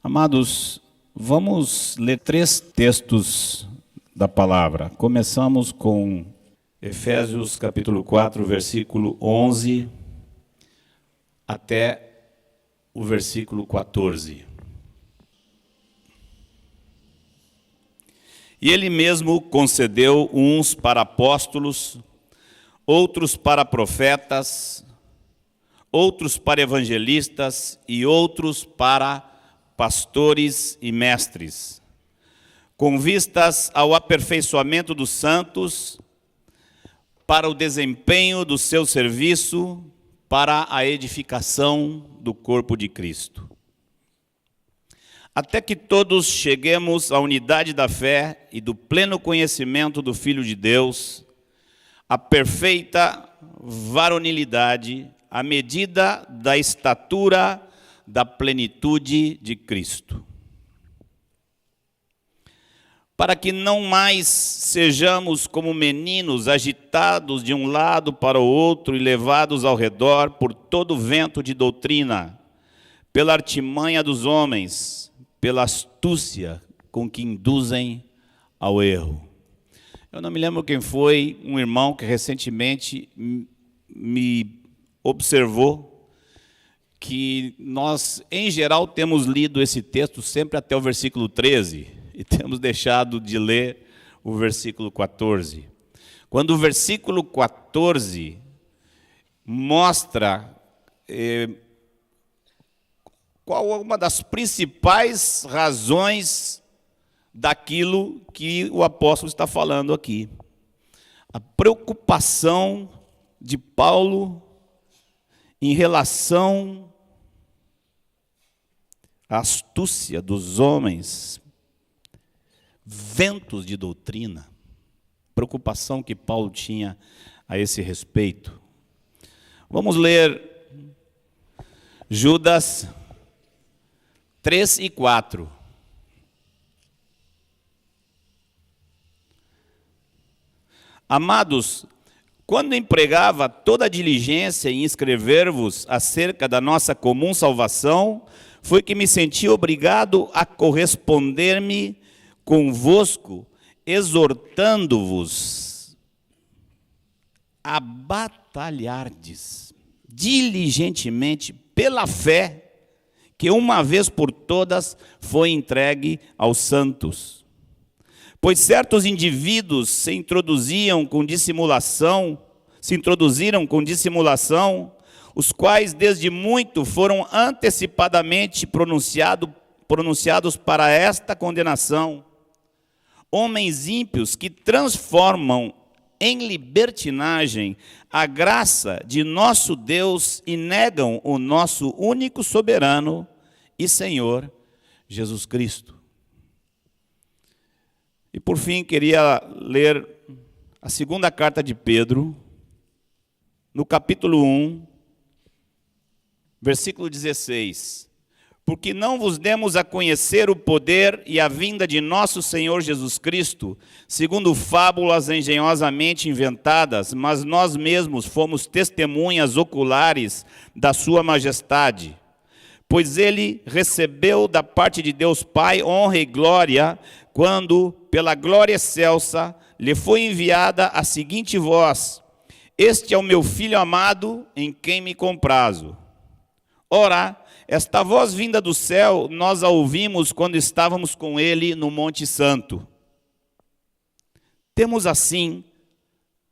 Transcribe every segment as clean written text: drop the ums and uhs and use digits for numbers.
Amados, vamos ler 3 textos da palavra. Começamos com Efésios capítulo 4, versículo 11 até o versículo 14. E ele mesmo concedeu uns para apóstolos, outros para profetas, outros para evangelistas e outros para pastores e mestres, com vistas ao aperfeiçoamento dos santos, para o desempenho do seu serviço, para a edificação do corpo de Cristo. Até que todos cheguemos à unidade da fé e do pleno conhecimento do Filho de Deus, à perfeita varonilidade, à medida da estatura da plenitude de Cristo. Para que não mais sejamos como meninos agitados de um lado para o outro e levados ao redor por todo vento de doutrina, pela artimanha dos homens, pela astúcia com que induzem ao erro. Eu não me lembro quem foi, um irmão que recentemente me observou que nós, em geral, temos lido esse texto sempre até o versículo 13 e temos deixado de ler o versículo 14. Quando o versículo 14 mostra qual é uma das principais razões daquilo que o apóstolo está falando aqui. A preocupação de Paulo em relação à astúcia dos homens, ventos de doutrina, preocupação que Paulo tinha a esse respeito. Vamos ler Judas 3 e 4. Amados, quando empregava toda a diligência em escrever-vos acerca da nossa comum salvação, foi que me senti obrigado a corresponder-me convosco, exortando-vos a batalhardes diligentemente pela fé que uma vez por todas foi entregue aos santos. Pois certos indivíduos se introduziram com dissimulação, os quais desde muito foram antecipadamente pronunciados para esta condenação. Homens ímpios que transformam em libertinagem a graça de nosso Deus e negam o nosso único soberano e Senhor, Jesus Cristo. E por fim, queria ler a segunda carta de Pedro, no capítulo 1, versículo 16. Porque não vos demos a conhecer o poder e a vinda de nosso Senhor Jesus Cristo, segundo fábulas engenhosamente inventadas, mas nós mesmos fomos testemunhas oculares da sua majestade. Pois ele recebeu da parte de Deus Pai honra e glória, quando, pela glória excelsa, lhe foi enviada a seguinte voz: Este é o meu Filho amado, em quem me comprazo. Ora, esta voz vinda do céu, nós a ouvimos quando estávamos com ele no Monte Santo. Temos assim,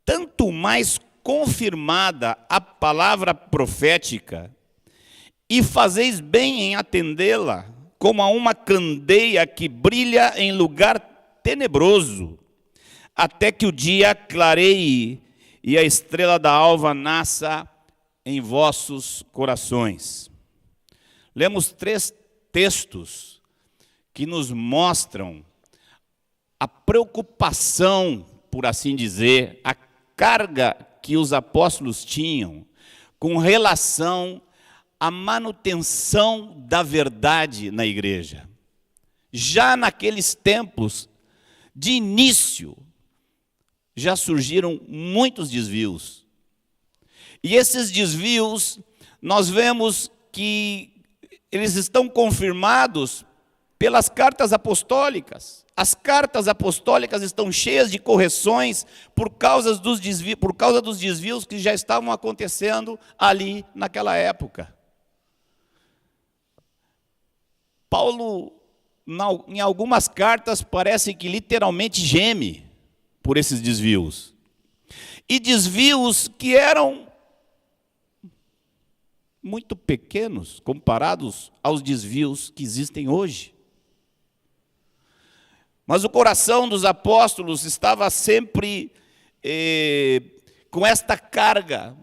tanto mais confirmada a palavra profética, e fazeis bem em atendê-la, como a uma candeia que brilha em lugar tenebroso, até que o dia clareie e a estrela da alva nasça em vossos corações. Lemos 3 textos que nos mostram a preocupação, por assim dizer, a carga que os apóstolos tinham com relação à manutenção da verdade na igreja. Já naqueles tempos, de início, já surgiram muitos desvios. E esses desvios, nós vemos que eles estão confirmados pelas cartas apostólicas. As cartas apostólicas estão cheias de correções por causa dos desvios que já estavam acontecendo ali naquela época. Paulo, em algumas cartas, parece que literalmente geme por esses desvios. E desvios que eram muito pequenos comparados aos desvios que existem hoje. Mas o coração dos apóstolos estava sempre com esta carga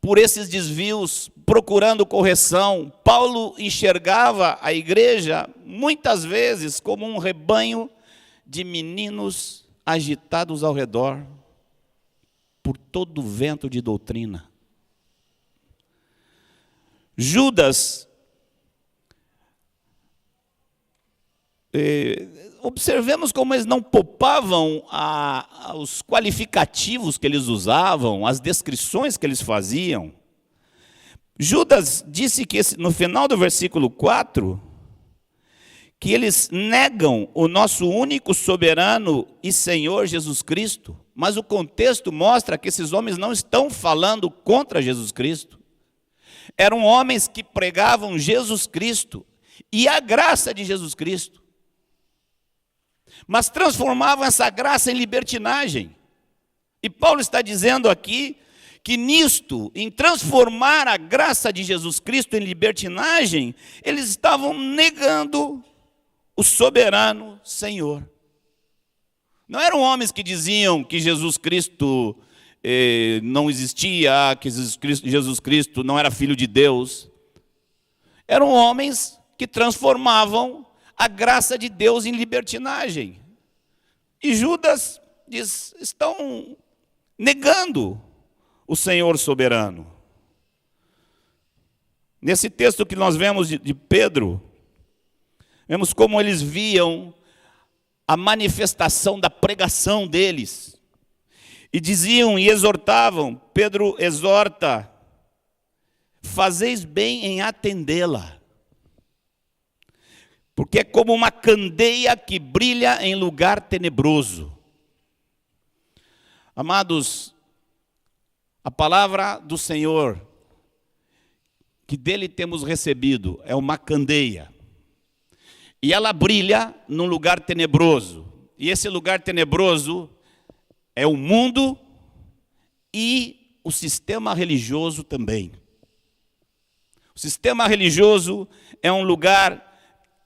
por esses desvios, procurando correção. Paulo enxergava a igreja muitas vezes como um rebanho de meninos agitados ao redor por todo vento de doutrina. Judas, observemos como eles não poupavam os qualificativos que eles usavam, as descrições que eles faziam. Judas disse que no final do versículo 4, que eles negam o nosso único soberano e Senhor Jesus Cristo, mas o contexto mostra que esses homens não estão falando contra Jesus Cristo. Eram homens que pregavam Jesus Cristo e a graça de Jesus Cristo, mas transformavam essa graça em libertinagem. E Paulo está dizendo aqui que nisto, em transformar a graça de Jesus Cristo em libertinagem, eles estavam negando o soberano Senhor. Não eram homens que diziam que Jesus Cristo não existia, que Jesus Cristo não era filho de Deus. Eram homens que transformavam a graça de Deus em libertinagem. E Judas diz, estão negando o Senhor soberano. Nesse texto que nós vemos de Pedro, vemos como eles viam a manifestação da pregação deles. E diziam e exortavam, Pedro exorta, fazeis bem em atendê-la, porque é como uma candeia que brilha em lugar tenebroso. Amados, a palavra do Senhor, que dele temos recebido, é uma candeia. E ela brilha num lugar tenebroso. E esse lugar tenebroso é o mundo e o sistema religioso também. O sistema religioso é um lugar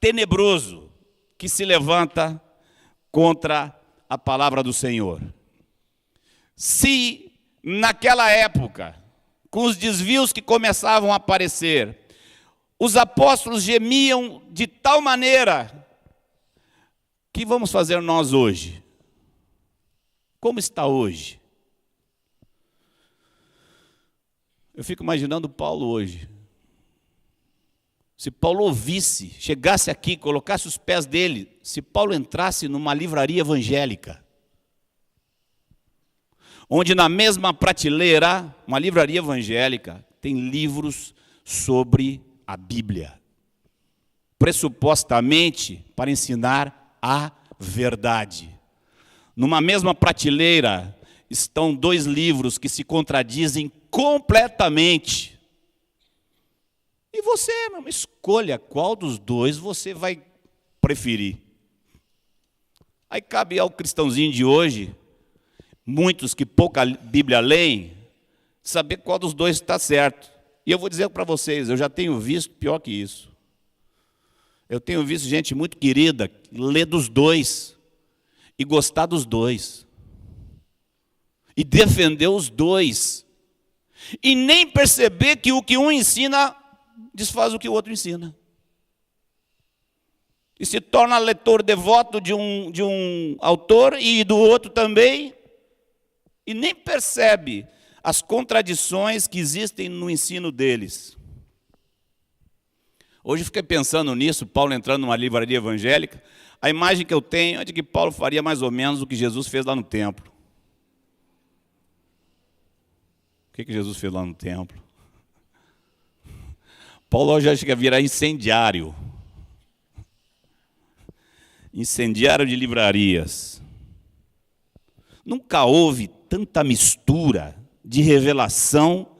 tenebroso que se levanta contra a palavra do Senhor. Se naquela época, com os desvios que começavam a aparecer, os apóstolos gemiam de tal maneira, o que vamos fazer nós hoje? Como está hoje? Eu fico imaginando Paulo hoje. Se Paulo ouvisse, chegasse aqui, colocasse os pés dele, se Paulo entrasse numa livraria evangélica, onde na mesma prateleira, uma livraria evangélica, tem livros sobre a Bíblia, pressupostamente para ensinar a verdade. Numa mesma prateleira estão dois livros que se contradizem completamente. E você, meu, escolha qual dos dois você vai preferir. Aí cabe ao cristãozinho de hoje, muitos que pouca Bíblia leem, saber qual dos dois está certo. E eu vou dizer para vocês, eu já tenho visto pior que isso. Eu tenho visto gente muito querida ler dos dois e gostar dos dois. E defender os dois. E nem perceber que o que um ensina desfaz o que o outro ensina. E se torna leitor devoto de um autor e do outro também, e nem percebe as contradições que existem no ensino deles. Hoje eu fiquei pensando nisso, Paulo entrando numa livraria evangélica, a imagem que eu tenho é de que Paulo faria mais ou menos o que Jesus fez lá no templo. O que Jesus fez lá no templo? Paulo já chega a virar incendiário. Incendiário de livrarias. Nunca houve tanta mistura de revelação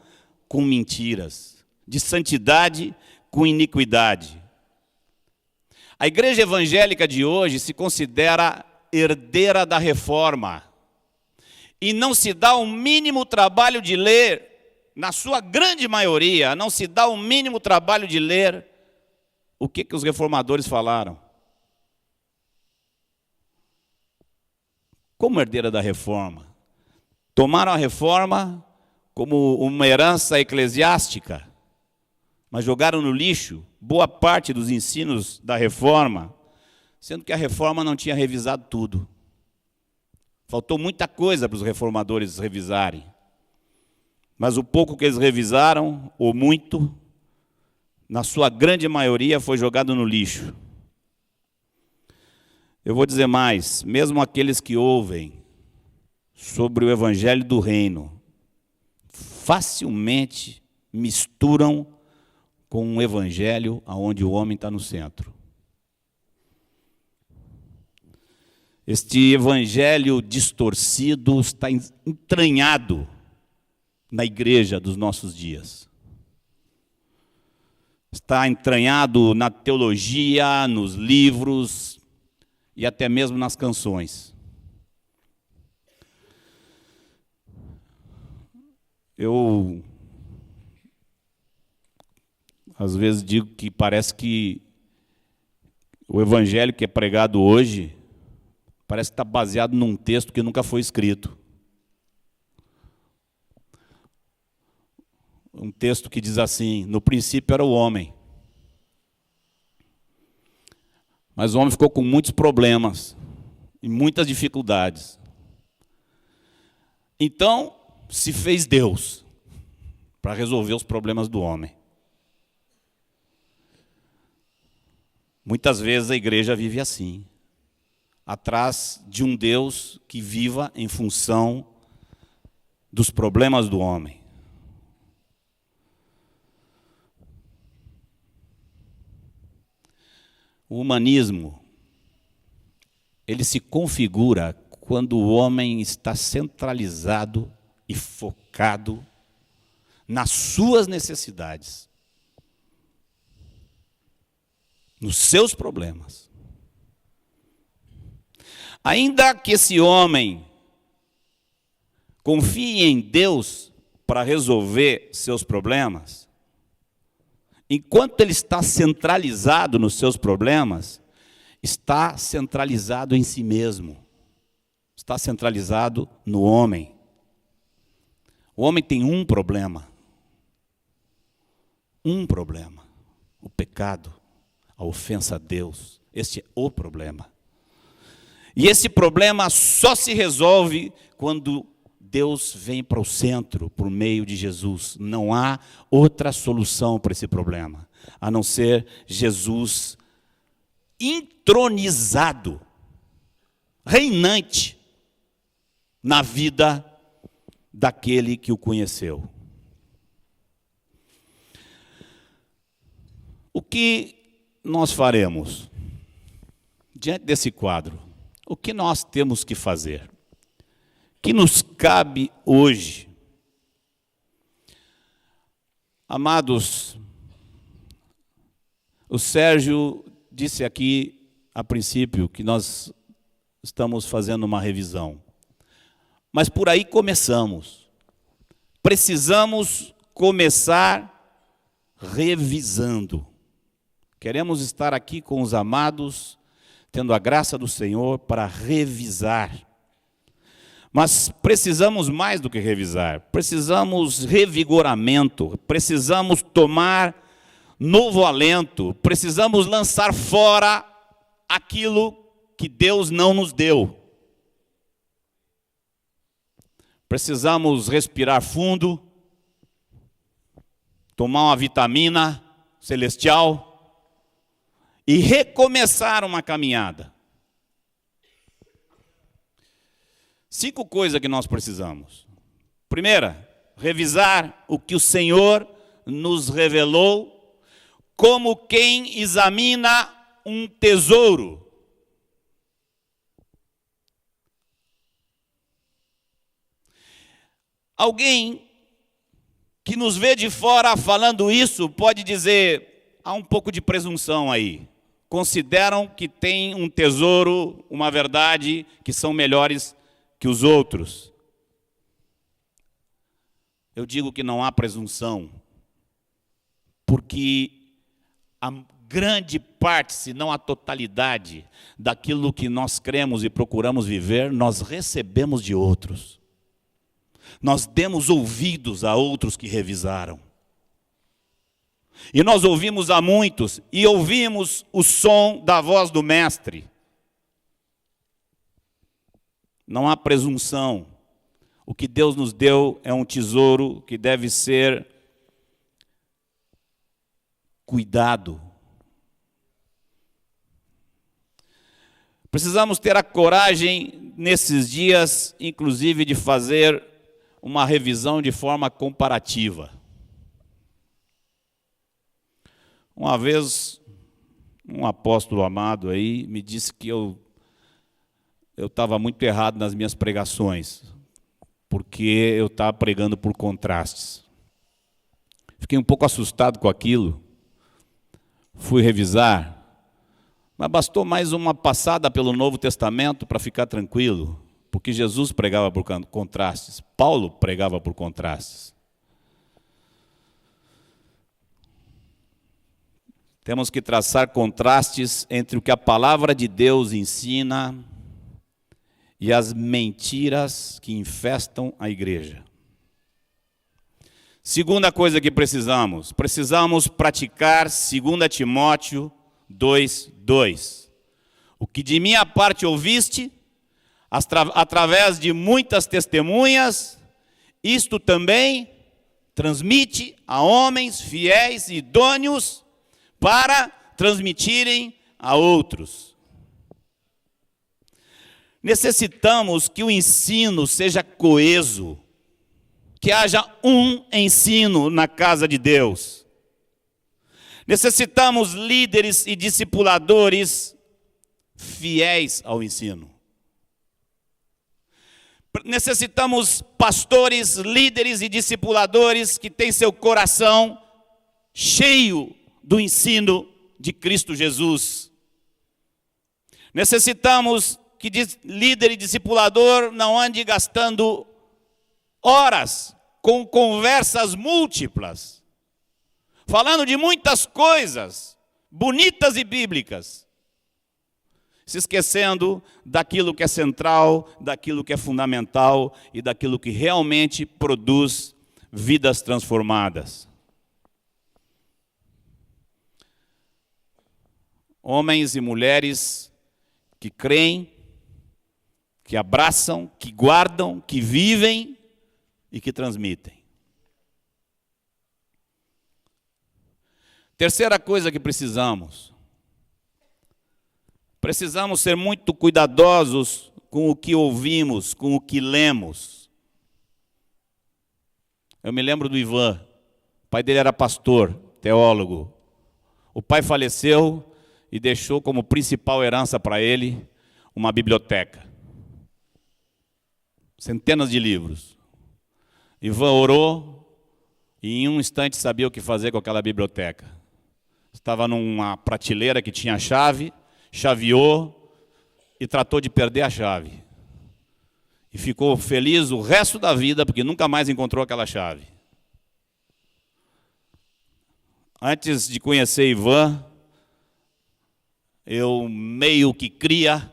com mentiras, de santidade com iniquidade. A igreja evangélica de hoje se considera herdeira da reforma e não se dá o mínimo trabalho de ler, na sua grande maioria, não se dá o mínimo trabalho de ler o que os reformadores falaram. Como herdeira da reforma? Tomaram a reforma como uma herança eclesiástica, mas jogaram no lixo boa parte dos ensinos da reforma, sendo que a reforma não tinha revisado tudo. Faltou muita coisa para os reformadores revisarem. Mas o pouco que eles revisaram, ou muito, na sua grande maioria foi jogado no lixo. Eu vou dizer mais, mesmo aqueles que ouvem sobre o evangelho do reino, facilmente misturam com um evangelho onde o homem está no centro. Este evangelho distorcido está entranhado na igreja dos nossos dias. Está entranhado na teologia, nos livros e até mesmo nas canções. Eu, às vezes, digo que parece que o evangelho que é pregado hoje parece que está baseado num texto que nunca foi escrito. Um texto que diz assim: no princípio era o homem. Mas o homem ficou com muitos problemas e muitas dificuldades. Então, se fez Deus para resolver os problemas do homem. Muitas vezes a igreja vive assim, atrás de um Deus que viva em função dos problemas do homem. O humanismo, ele se configura quando o homem está centralizado e focado nas suas necessidades, nos seus problemas. Ainda que esse homem confie em Deus para resolver seus problemas, enquanto ele está centralizado nos seus problemas, está centralizado em si mesmo, está centralizado no homem. O homem tem um problema, o pecado, a ofensa a Deus. Este é o problema. E esse problema só se resolve quando Deus vem para o centro, por meio de Jesus. Não há outra solução para esse problema, a não ser Jesus entronizado, reinante na vida daquele que o conheceu. O que nós faremos diante desse quadro? O que nós temos que fazer? O que nos cabe hoje? Amados, o Sérgio disse aqui a princípio que nós estamos fazendo uma revisão. Mas por aí começamos. Precisamos começar revisando. Queremos estar aqui com os amados, tendo a graça do Senhor para revisar. Mas precisamos mais do que revisar. Precisamos revigoramento, precisamos tomar novo alento, precisamos lançar fora aquilo que Deus não nos deu. Precisamos respirar fundo, tomar uma vitamina celestial e recomeçar uma caminhada. 5 coisas que nós precisamos. Primeira, revisar o que o Senhor nos revelou como quem examina um tesouro. Alguém que nos vê de fora falando isso pode dizer, há um pouco de presunção aí. Consideram que tem um tesouro, uma verdade, que são melhores que os outros. Eu digo que não há presunção, porque a grande parte, se não a totalidade, daquilo que nós cremos e procuramos viver, nós recebemos de outros. Nós demos ouvidos a outros que revisaram. E nós ouvimos a muitos, e ouvimos o som da voz do Mestre. Não há presunção. O que Deus nos deu é um tesouro que deve ser cuidado. Precisamos ter a coragem, nesses dias, inclusive, de fazer uma revisão de forma comparativa. Uma vez, um apóstolo amado aí me disse que eu estava muito errado nas minhas pregações, porque eu estava pregando por contrastes. Fiquei um pouco assustado com aquilo, fui revisar, mas bastou mais uma passada pelo Novo Testamento para ficar tranquilo, porque Jesus pregava por contrastes, Paulo pregava por contrastes. Temos que traçar contrastes entre o que a palavra de Deus ensina e as mentiras que infestam a igreja. Segunda coisa que precisamos praticar 2 Timóteo 2:2. O que de minha parte ouviste, através de muitas testemunhas, isto também transmite a homens fiéis e idôneos para transmitirem a outros. Necessitamos que o ensino seja coeso, que haja um ensino na casa de Deus. Necessitamos líderes e discipuladores fiéis ao ensino. Necessitamos pastores, líderes e discipuladores que têm seu coração cheio do ensino de Cristo Jesus. Necessitamos que líder e discipulador não ande gastando horas com conversas múltiplas, falando de muitas coisas bonitas e bíblicas, se esquecendo daquilo que é central, daquilo que é fundamental e daquilo que realmente produz vidas transformadas. Homens e mulheres que creem, que abraçam, que guardam, que vivem e que transmitem. Terceira coisa que precisamos ser muito cuidadosos com o que ouvimos, com o que lemos. Eu me lembro do Ivan, o pai dele era pastor, teólogo. O pai faleceu e deixou como principal herança para ele uma biblioteca. Centenas de livros. Ivan orou e em um instante sabia o que fazer com aquela biblioteca. Estava numa prateleira que tinha chave, chaveou e tratou de perder a chave. E ficou feliz o resto da vida porque nunca mais encontrou aquela chave. Antes de conhecer Ivan, eu meio que cria,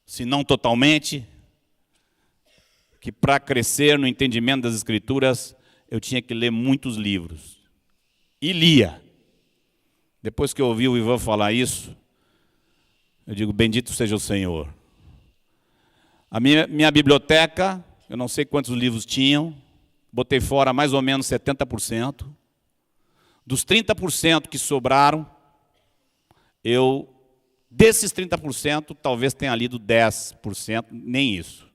se não totalmente, que para crescer no entendimento das Escrituras, eu tinha que ler muitos livros. E lia. Depois que eu ouvi o Ivan falar isso, eu digo, bendito seja o Senhor. A minha biblioteca, eu não sei quantos livros tinham, botei fora mais ou menos 70%. Dos 30% que sobraram, desses 30%, talvez tenha lido 10%, nem isso.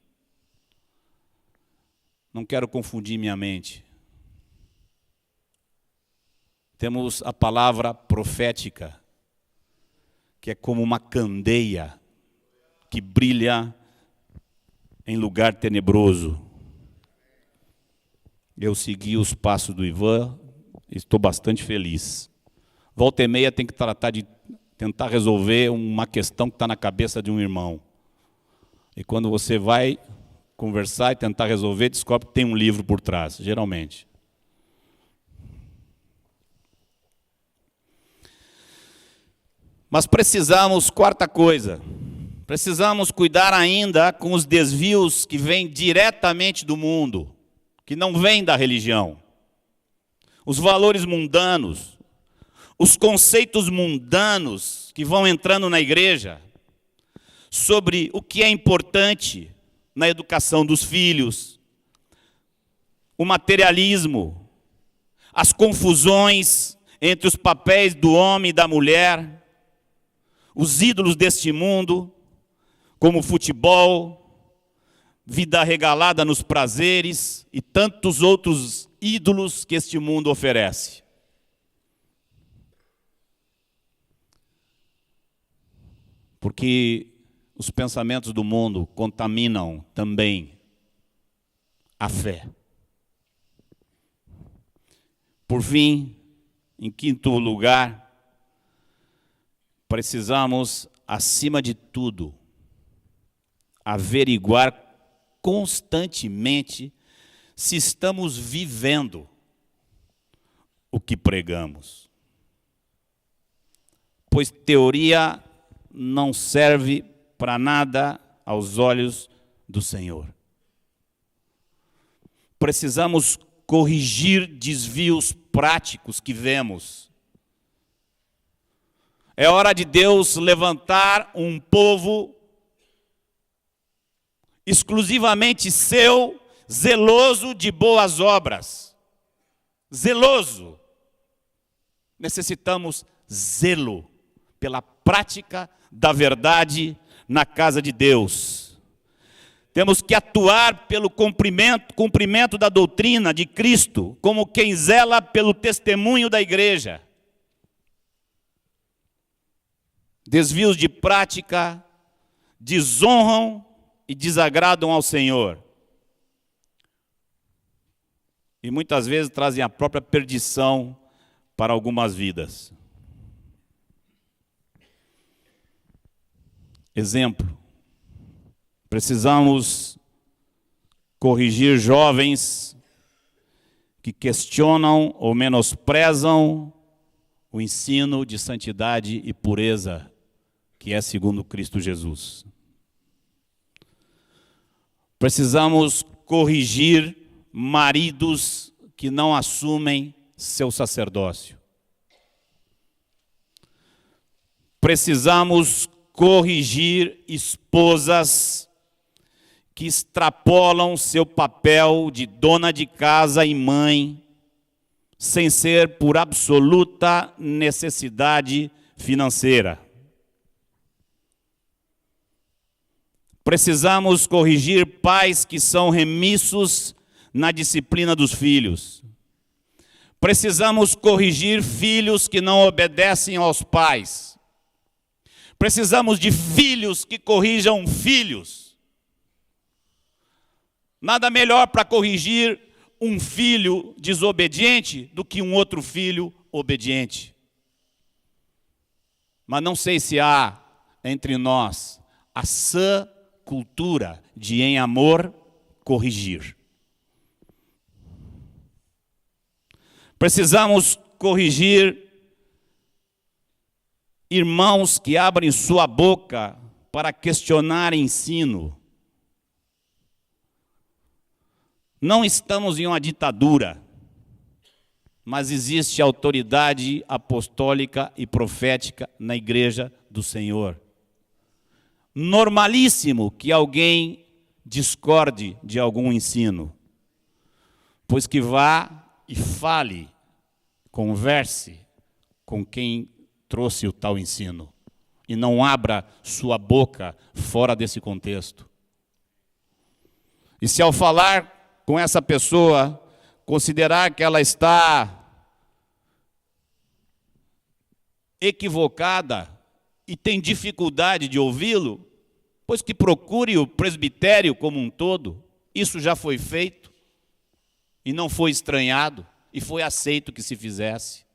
Não quero confundir minha mente. Temos a palavra profética, que é como uma candeia que brilha em lugar tenebroso. eu segui os passos do Ivan, estou bastante feliz. Volta e meia tem que tratar de tentar resolver uma questão que está na cabeça de um irmão. E quando você vai conversar e tentar resolver, descobre que tem um livro por trás, geralmente. Mas precisamos, quarta coisa, precisamos cuidar ainda com os desvios que vêm diretamente do mundo, que não vêm da religião. Os valores mundanos, os conceitos mundanos que vão entrando na igreja, sobre o que é importante na educação dos filhos, o materialismo, as confusões entre os papéis do homem e da mulher, os ídolos deste mundo, como o futebol, vida regalada nos prazeres e tantos outros ídolos que este mundo oferece. Porque os pensamentos do mundo contaminam também a fé. Por fim, em quinto lugar, precisamos, acima de tudo, averiguar constantemente se estamos vivendo o que pregamos. Pois teoria não serve para nada aos olhos do Senhor. Precisamos corrigir desvios práticos que vemos. É hora de Deus levantar um povo exclusivamente seu, zeloso de boas obras. Zeloso. Necessitamos zelo pela prática da verdade na casa de Deus. Temos que atuar pelo cumprimento da doutrina de Cristo, como quem zela pelo testemunho da igreja. Desvios de prática desonram e desagradam ao Senhor. E muitas vezes trazem a própria perdição para algumas vidas. Exemplo, precisamos corrigir jovens que questionam ou menosprezam o ensino de santidade e pureza que é segundo Cristo Jesus. Precisamos corrigir maridos que não assumem seu sacerdócio. Precisamos corrigir esposas que extrapolam seu papel de dona de casa e mãe, sem ser por absoluta necessidade financeira. Precisamos corrigir pais que são remissos na disciplina dos filhos. Precisamos corrigir filhos que não obedecem aos pais. Precisamos de filhos que corrijam filhos. Nada melhor para corrigir um filho desobediente do que um outro filho obediente. Mas não sei se há entre nós a sã cultura de, em amor, corrigir. Precisamos corrigir irmãos que abrem sua boca para questionar ensino. Não estamos em uma ditadura, mas existe autoridade apostólica e profética na igreja do Senhor. Normalíssimo que alguém discorde de algum ensino, pois que vá e fale, converse com quem trouxe o tal ensino, e não abra sua boca fora desse contexto. E se ao falar com essa pessoa, considerar que ela está equivocada e tem dificuldade de ouvi-lo, pois que procure o presbitério como um todo, isso já foi feito, e não foi estranhado, e foi aceito que se fizesse.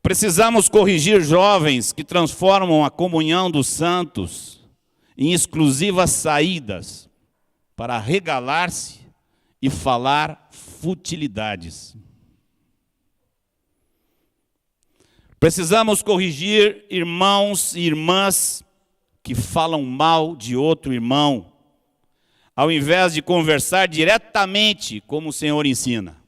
Precisamos corrigir jovens que transformam a comunhão dos santos em exclusivas saídas para regalar-se e falar futilidades. Precisamos corrigir irmãos e irmãs que falam mal de outro irmão, ao invés de conversar diretamente como o Senhor ensina.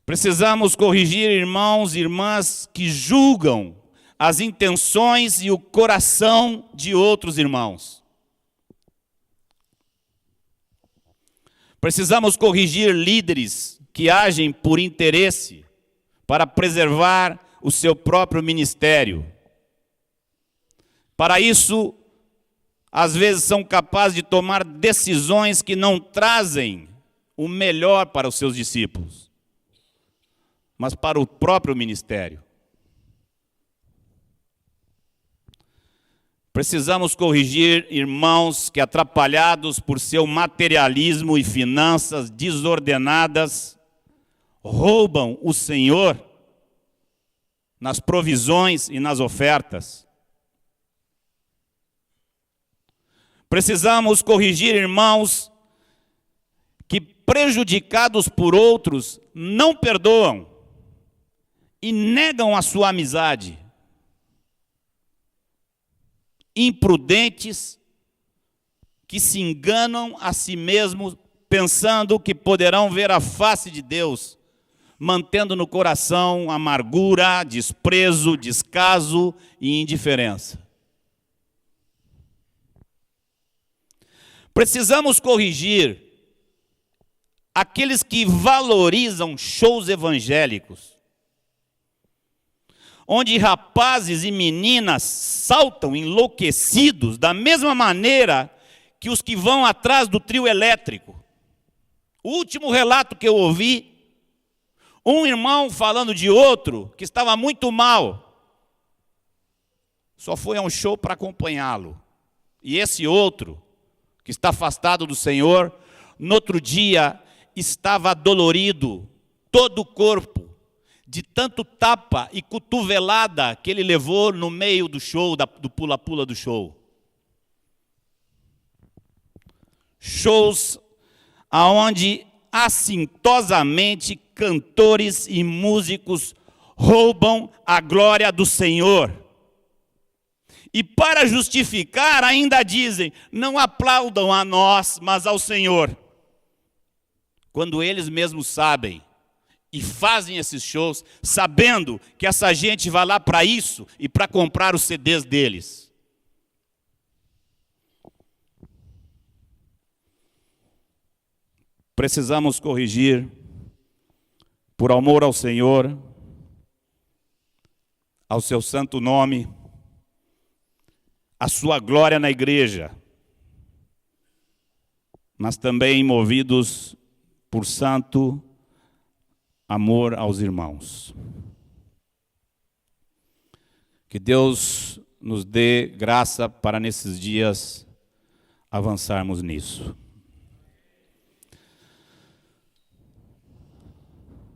Precisamos corrigir irmãos e irmãs que julgam as intenções e o coração de outros irmãos. Precisamos corrigir líderes que agem por interesse para preservar o seu próprio ministério. Para isso, às vezes são capazes de tomar decisões que não trazem o melhor para os seus discípulos, mas para o próprio ministério. Precisamos corrigir irmãos que, atrapalhados por seu materialismo e finanças desordenadas, roubam o Senhor nas provisões e nas ofertas. Precisamos corrigir irmãos que, prejudicados por outros, não perdoam e negam a sua amizade. Imprudentes que se enganam a si mesmos, pensando que poderão ver a face de Deus, mantendo no coração amargura, desprezo, descaso e indiferença. Precisamos corrigir aqueles que valorizam shows evangélicos, onde rapazes e meninas saltam enlouquecidos da mesma maneira que os que vão atrás do trio elétrico. O último relato que eu ouvi, um irmão falando de outro que estava muito mal, só foi a um show para acompanhá-lo. E esse outro, que está afastado do Senhor, no outro dia estava dolorido, todo o corpo, de tanto tapa e cotovelada que ele levou no meio do show, do pula-pula do show. Shows aonde assintosamente cantores e músicos roubam a glória do Senhor. E para justificar ainda dizem, não aplaudam a nós, mas ao Senhor. Quando eles mesmos sabem e fazem esses shows, sabendo que essa gente vai lá para isso e para comprar os CDs deles. Precisamos corrigir, por amor ao Senhor, ao seu santo nome, a sua glória na igreja, mas também movidos por santo amor aos irmãos. Que Deus nos dê graça para nesses dias avançarmos nisso.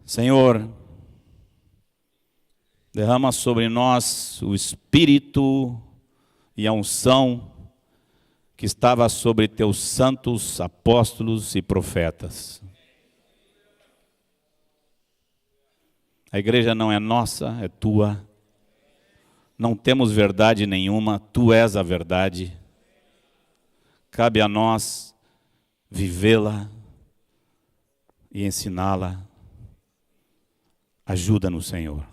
Senhor, derrama sobre nós o Espírito e a unção que estava sobre teus santos apóstolos e profetas. A igreja não é nossa, é tua. Não temos verdade nenhuma, tu és a verdade. Cabe a nós vivê-la e ensiná-la. Ajuda-nos, Senhor.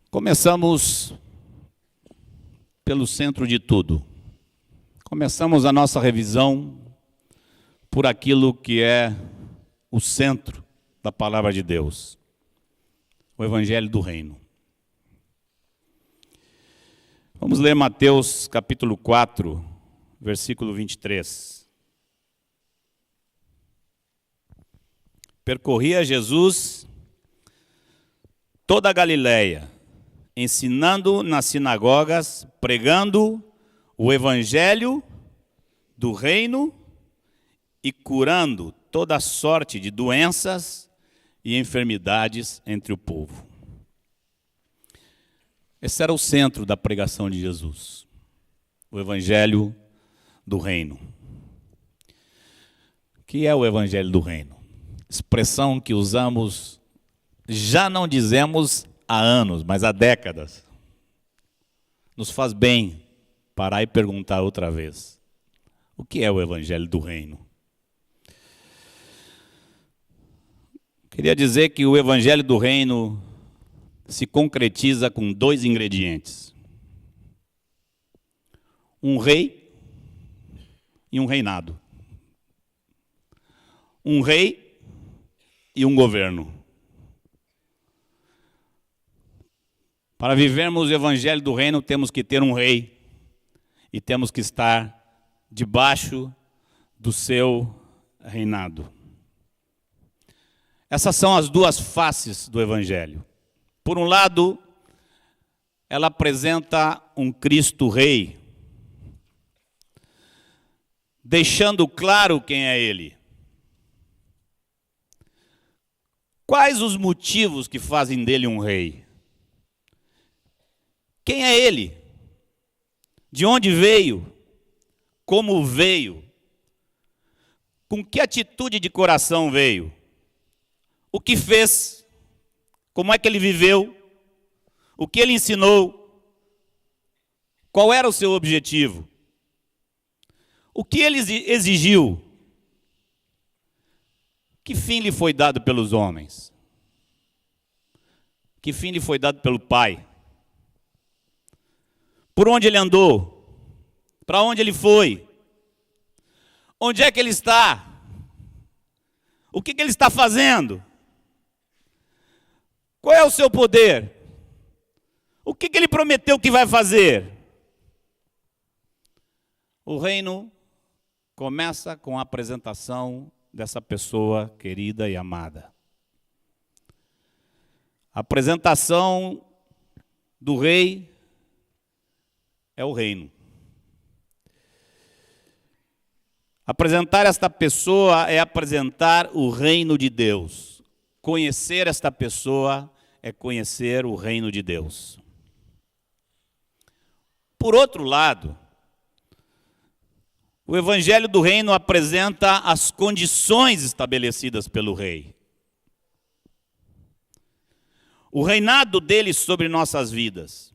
Começamos pelo centro de tudo. Começamos a nossa revisão por aquilo que é o centro da palavra de Deus, o Evangelho do Reino. Vamos ler Mateus capítulo 4, versículo 23. percorria Jesus toda a Galileia, ensinando nas sinagogas, pregando o evangelho do reino e curando toda sorte de doenças e enfermidades entre o povo. Esse era o centro da pregação de Jesus, o evangelho do reino. O que é o evangelho do reino? Expressão que usamos, já não dizemos há anos, mas há décadas. Nos faz bem parar e perguntar outra vez: o que é o evangelho do reino? Queria dizer que o evangelho do reino se concretiza com 2 ingredientes: um rei e um reinado. Um rei e um governo. Para vivermos o evangelho do reino, temos que ter um rei e temos que estar debaixo do seu reinado. Essas são as 2 faces do evangelho. Por um lado, ela apresenta um Cristo Rei, deixando claro quem é Ele. Quais os motivos que fazem dele um rei? Quem é ele? De onde veio? Como veio? Com que atitude de coração veio? O que fez? Como é que ele viveu? O que ele ensinou? Qual era o seu objetivo? O que ele exigiu? Que fim lhe foi dado pelos homens? Que fim lhe foi dado pelo Pai? Por onde ele andou? Para onde ele foi? Onde é que ele está? O que ele está fazendo? Qual é o seu poder? O que ele prometeu que vai fazer? O reino começa com a apresentação dessa pessoa querida e amada. A apresentação do rei é o reino. Apresentar esta pessoa é apresentar o reino de Deus. Conhecer esta pessoa é conhecer o reino de Deus. Por outro lado, o evangelho do reino apresenta as condições estabelecidas pelo rei. O reinado dele sobre nossas vidas.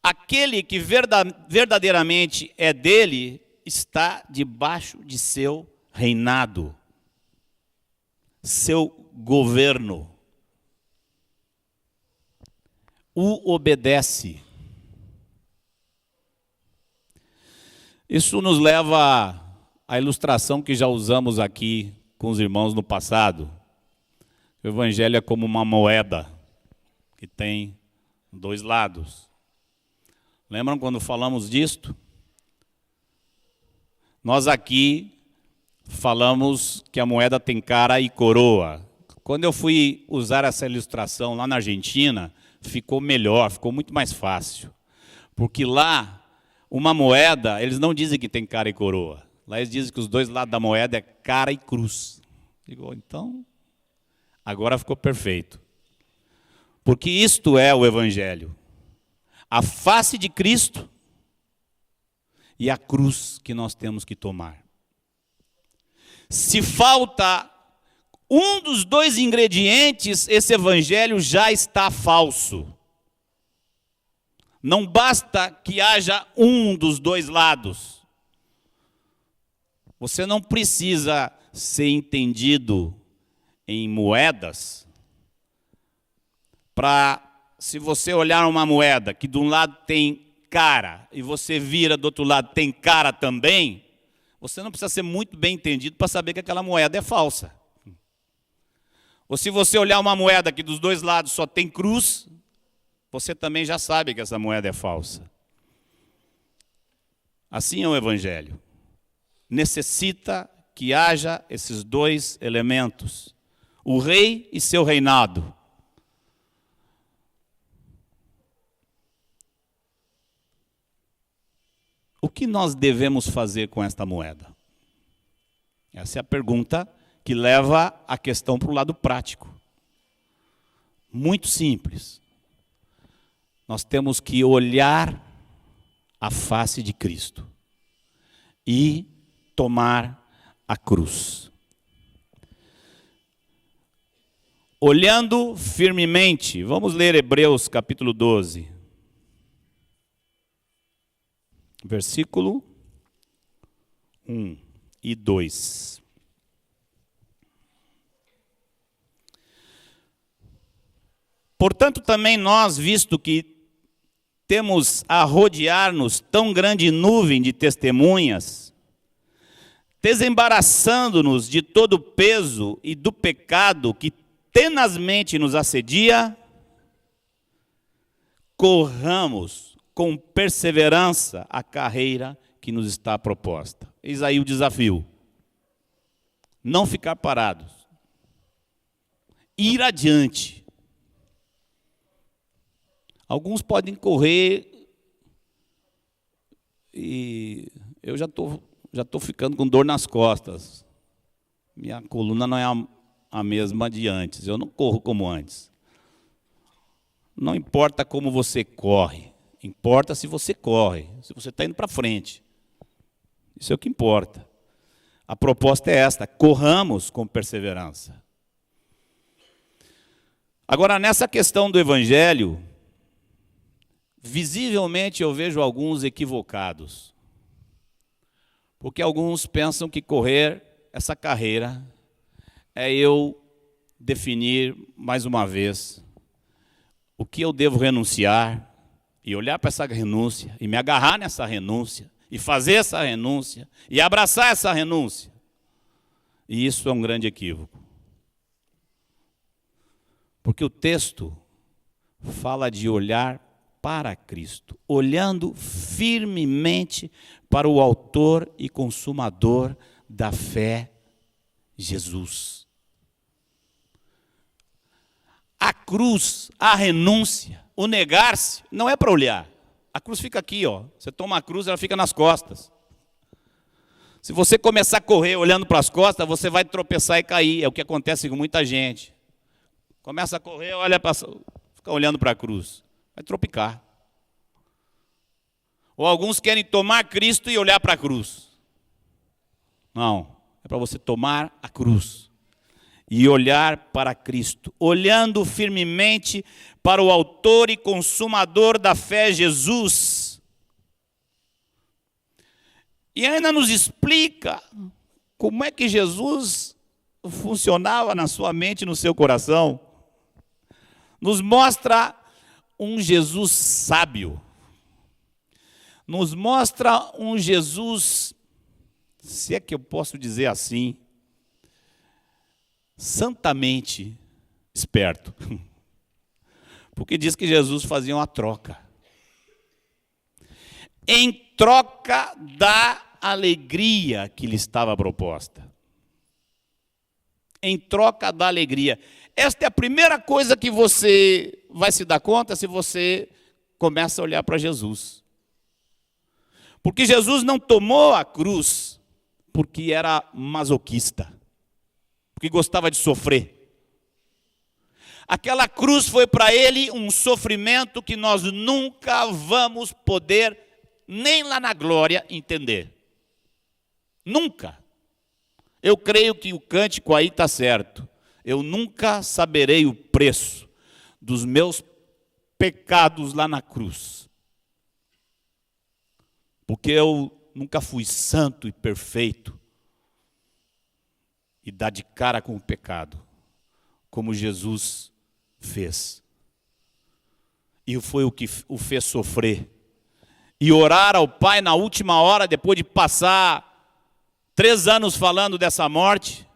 Aquele que verdadeiramente é dele está debaixo de seu reinado, seu governo. O obedece. Isso nos leva à ilustração que já usamos aqui com os irmãos no passado. O evangelho é como uma moeda que tem 2 lados. Lembram quando falamos disto? Nós aqui falamos que a moeda tem cara e coroa. Quando eu fui usar essa ilustração lá na Argentina, ficou melhor, ficou muito mais fácil. Porque lá, uma moeda, eles não dizem que tem cara e coroa. Lá eles dizem que os 2 lados da moeda é cara e cruz. Digo, então, agora ficou perfeito. Porque isto é o evangelho. A face de Cristo e a cruz que nós temos que tomar. Se falta um dos 2 ingredientes, esse evangelho já está falso. Não basta que haja um dos 2 lados. Você não precisa ser entendido em moedas para, se você olhar uma moeda que de um lado tem cara e você vira do outro lado tem cara também, você não precisa ser muito bem entendido para saber que aquela moeda é falsa. Ou se você olhar uma moeda que dos 2 lados só tem cruz, você também já sabe que essa moeda é falsa. Assim é o evangelho. Necessita que haja esses dois elementos: o rei e seu reinado. O que nós devemos fazer com esta moeda? Essa é a pergunta que leva a questão para o lado prático. Muito simples. Nós temos que olhar a face de Cristo e tomar a cruz. Olhando firmemente, vamos ler Hebreus capítulo 12. Versículo 1 e 2. Portanto, também nós, visto que temos a rodear-nos tão grande nuvem de testemunhas, desembaraçando-nos de todo o peso e do pecado que tenazmente nos assedia, corramos com perseverança a carreira que nos está proposta. Eis aí o desafio: não ficar parados, ir adiante. Alguns podem correr e eu já estou ficando com dor nas costas. Minha coluna não é a mesma de antes, eu não corro como antes. Não importa como você corre, importa se você corre, se você está indo para frente. Isso é o que importa. A proposta é esta: corramos com perseverança. Agora, nessa questão do evangelho, visivelmente eu vejo alguns equivocados. Porque alguns pensam que correr essa carreira é eu definir mais uma vez o que eu devo renunciar, e olhar para essa renúncia, e me agarrar nessa renúncia, e fazer essa renúncia, e abraçar essa renúncia. E isso é um grande equívoco. Porque o texto fala de olhar para Cristo, olhando firmemente para o autor e consumador da fé, Jesus. A cruz, a renúncia, o negar-se, não é para olhar. A cruz fica aqui, ó. Você toma a cruz, ela fica nas costas. Se você começar a correr olhando para as costas, você vai tropeçar e cair. É o que acontece com muita gente. Começa a correr, olha para, fica olhando para a cruz. Vai tropicar. Ou alguns querem tomar Cristo e olhar para a cruz. Não, é para você tomar a cruz e olhar para Cristo, olhando firmemente para o autor e consumador da fé, Jesus. E ainda nos explica como é que Jesus funcionava na sua mente e no seu coração. Nos mostra um Jesus sábio. Nos mostra um Jesus, se é que eu posso dizer assim, santamente esperto. Porque diz que Jesus fazia uma troca. Em troca da alegria que lhe estava proposta. Em troca da alegria. Esta é a primeira coisa que você vai se dar conta se você começa a olhar para Jesus. Porque Jesus não tomou a cruz porque era masoquista, porque gostava de sofrer. Aquela cruz foi para ele um sofrimento que nós nunca vamos poder, nem lá na glória, entender. Nunca. Eu creio que o cântico aí está certo. Eu nunca saberei o preço dos meus pecados lá na cruz. Porque eu nunca fui santo e perfeito e dar de cara com o pecado, como Jesus fez. E foi o que o fez sofrer. E orar ao Pai na última hora, depois de passar 3 anos falando dessa morte,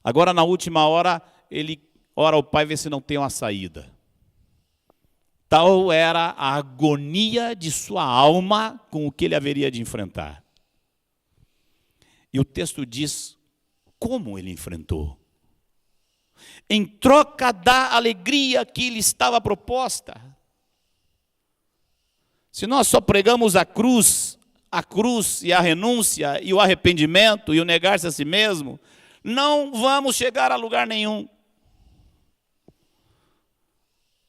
agora na última hora, ele ora ao Pai e vê se não tem uma saída. Tal era a agonia de sua alma com o que ele haveria de enfrentar. E o texto diz como ele enfrentou. Em troca da alegria que lhe estava proposta. Se nós só pregamos a cruz e a renúncia e o arrependimento e o negar-se a si mesmo, não vamos chegar a lugar nenhum.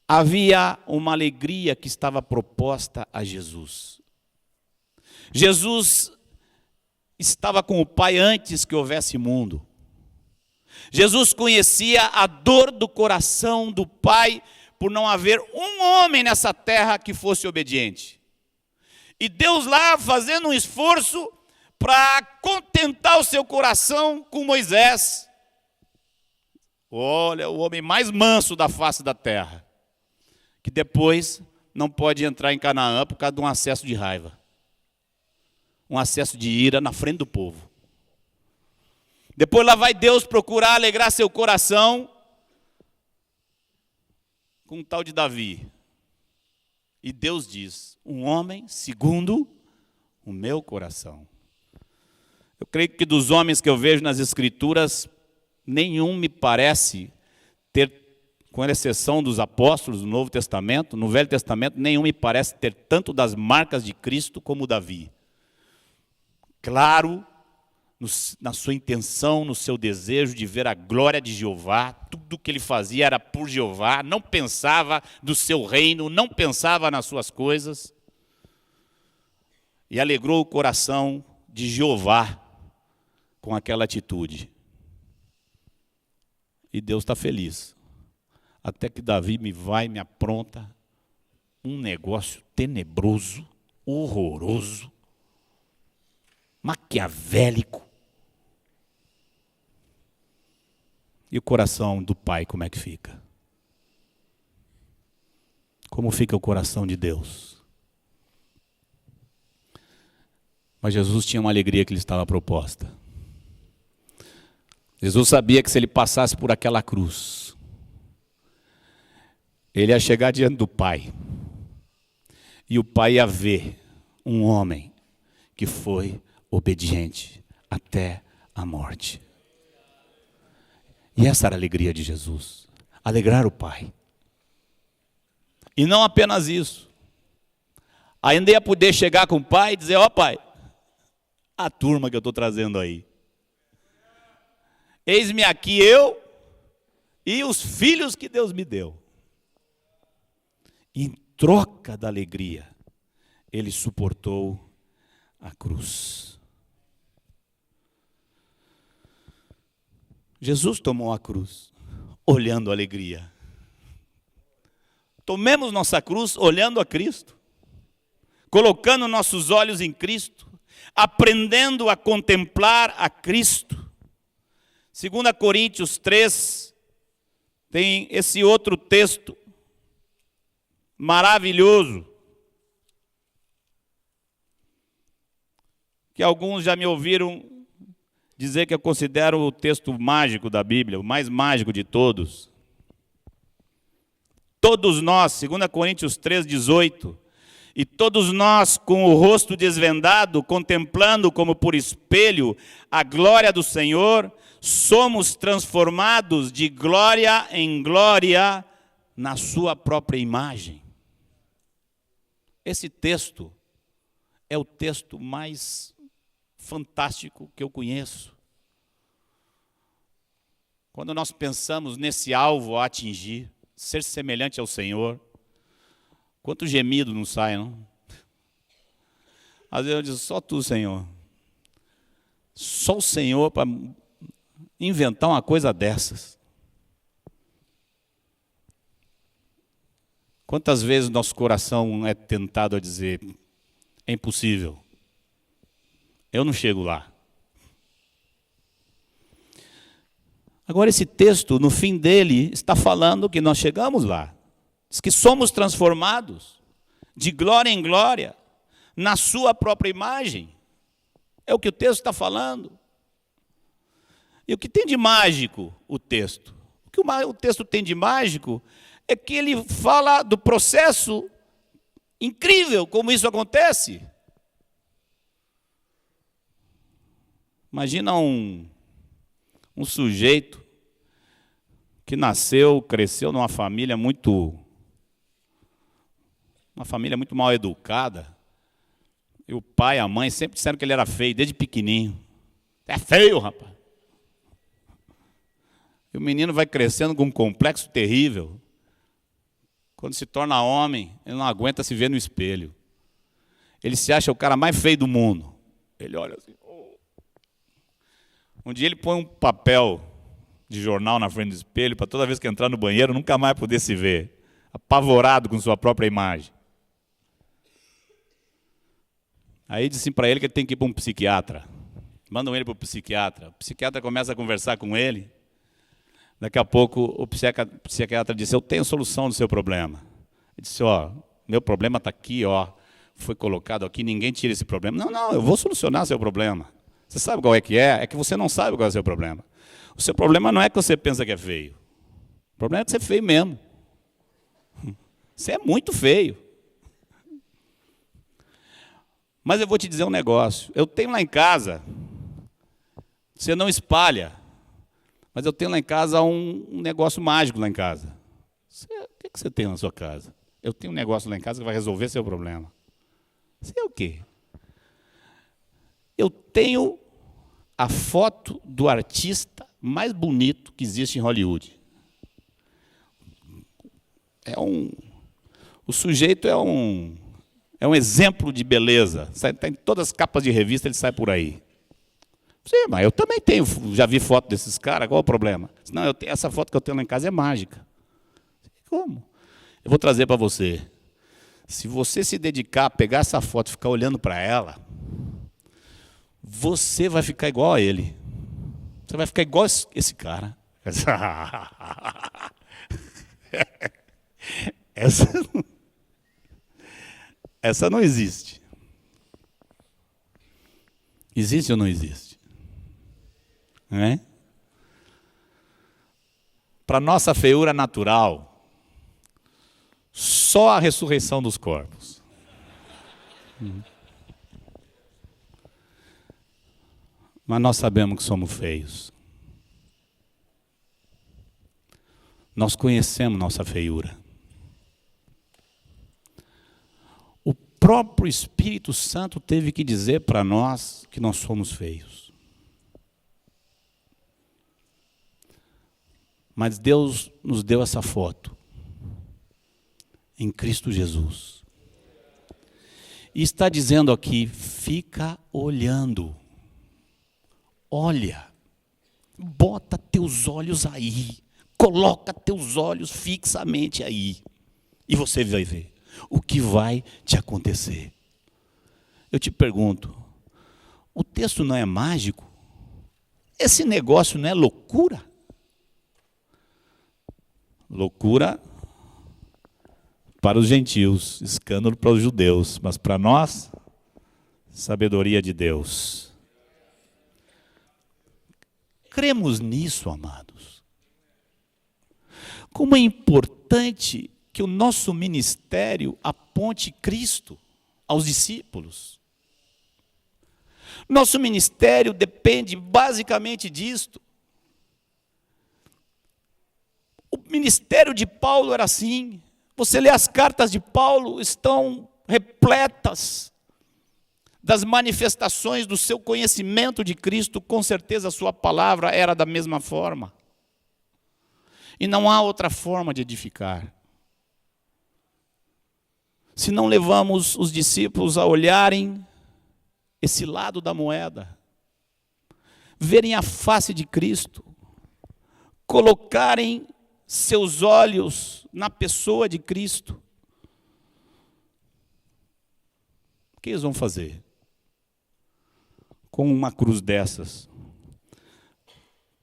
Havia uma alegria que estava proposta a Jesus. Jesus estava com o Pai antes que houvesse mundo. Jesus conhecia a dor do coração do Pai por não haver um homem nessa terra que fosse obediente. E Deus lá fazendo um esforço para contentar o seu coração com Moisés. Olha, o homem mais manso da face da terra, que depois não pode entrar em Canaã por causa de um acesso de raiva. Um acesso de ira na frente do povo. Depois lá vai Deus procurar alegrar seu coração com um tal de Davi. E Deus diz, um homem segundo o meu coração. Eu creio que dos homens que eu vejo nas Escrituras, nenhum me parece ter, com exceção dos apóstolos do Novo Testamento, no Velho Testamento, nenhum me parece ter tanto das marcas de Cristo como Davi. Claro, na sua intenção, no seu desejo de ver a glória de Jeová, tudo que ele fazia era por Jeová, não pensava do seu reino, não pensava nas suas coisas, e alegrou o coração de Jeová com aquela atitude. E Deus está feliz, até que Davi me apronta um negócio tenebroso, horroroso, maquiavélico. E o coração do Pai, como é que fica? Como fica o coração de Deus? Mas Jesus tinha uma alegria que lhe estava proposta. Jesus sabia que se ele passasse por aquela cruz, ele ia chegar diante do Pai. E o Pai ia ver um homem que foi obediente até a morte. E essa era a alegria de Jesus, alegrar o Pai. E não apenas isso, ainda ia poder chegar com o Pai e dizer, ó Pai, a turma que eu estou trazendo aí. Eis-me aqui eu e os filhos que Deus me deu. E em troca da alegria, ele suportou a cruz. Jesus tomou a cruz, olhando a alegria. Tomemos nossa cruz olhando a Cristo, colocando nossos olhos em Cristo, aprendendo a contemplar a Cristo. 2 Coríntios 3, tem esse outro texto maravilhoso, que alguns já me ouviram dizer que eu considero o texto mágico da Bíblia, o mais mágico de todos. Todos nós, 2 Coríntios 3,18, e todos nós com o rosto desvendado, contemplando como por espelho a glória do Senhor, somos transformados de glória em glória na sua própria imagem. Esse texto é o texto mais fantástico que eu conheço. Quando nós pensamos nesse alvo a atingir, ser semelhante ao Senhor, quanto gemido não sai, não? Às vezes eu digo, só tu, Senhor. Só o Senhor para inventar uma coisa dessas. Quantas vezes nosso coração é tentado a dizer, é impossível. Eu não chego lá. Agora esse texto, no fim dele, está falando que nós chegamos lá. Diz que somos transformados de glória em glória na sua própria imagem. É o que o texto está falando. E o que tem de mágico o texto? O que o texto tem de mágico é que ele fala do processo incrível como isso acontece. Imagina um sujeito que nasceu, cresceu numa família muito mal educada, e o pai e a mãe sempre disseram que ele era feio, desde pequenininho. É feio, rapaz. E o menino vai crescendo com um complexo terrível. Quando se torna homem, ele não aguenta se ver no espelho. Ele se acha o cara mais feio do mundo. Ele olha assim. Oh. Um dia ele põe um papel de jornal na frente do espelho para toda vez que entrar no banheiro nunca mais poder se ver. Apavorado com sua própria imagem. Aí disse para ele que ele tem que ir para um psiquiatra. Mandam ele para o psiquiatra. O psiquiatra começa a conversar com ele. Daqui a pouco o psiquiatra disse: eu tenho solução do seu problema. Ele disse: ó, meu problema está aqui, ó, foi colocado aqui, ninguém tira esse problema. Não, eu vou solucionar seu problema. Você sabe qual é que é? É que você não sabe qual é o seu problema. O seu problema não é que você pensa que é feio. O problema é que você é feio mesmo. Você é muito feio. Mas eu vou te dizer um negócio. Eu tenho lá em casa, você não espalha, mas eu tenho lá em casa um negócio mágico lá em casa. O que você tem na sua casa? Eu tenho um negócio lá em casa que vai resolver seu problema. Você é o quê? Eu tenho a foto do artista mais bonito que existe em Hollywood. O sujeito é um exemplo de beleza. Está em todas as capas de revista, ele sai por aí. Sim, mas eu também tenho, já vi foto desses caras, qual é o problema? Não, essa foto que eu tenho lá em casa é mágica. Como? Eu vou trazer para você. Se você se dedicar a pegar essa foto e ficar olhando para ela, você vai ficar igual a ele. Você vai ficar igual esse cara. Essa não existe. Existe ou não existe? Não é? Para nossa feiura natural, só a ressurreição dos corpos. Mas nós sabemos que somos feios. Nós conhecemos nossa feiura. O próprio Espírito Santo teve que dizer para nós que nós somos feios. Mas Deus nos deu essa foto em Cristo Jesus. E está dizendo aqui: fica olhando. Olha, bota teus olhos aí. Coloca teus olhos fixamente aí. E você vai ver o que vai te acontecer. Eu te pergunto, o texto não é mágico? Esse negócio não é loucura? Loucura para os gentios, escândalo para os judeus, mas para nós, sabedoria de Deus. Cremos nisso, amados. Como é importante que o nosso ministério aponte Cristo aos discípulos. Nosso ministério depende basicamente disto. O ministério de Paulo era assim. Você lê as cartas de Paulo, estão repletas das manifestações do seu conhecimento de Cristo. Com certeza a sua palavra era da mesma forma. E não há outra forma de edificar. Se não levamos os discípulos a olharem esse lado da moeda, verem a face de Cristo, colocarem seus olhos na pessoa de Cristo, o que eles vão fazer com uma cruz dessas?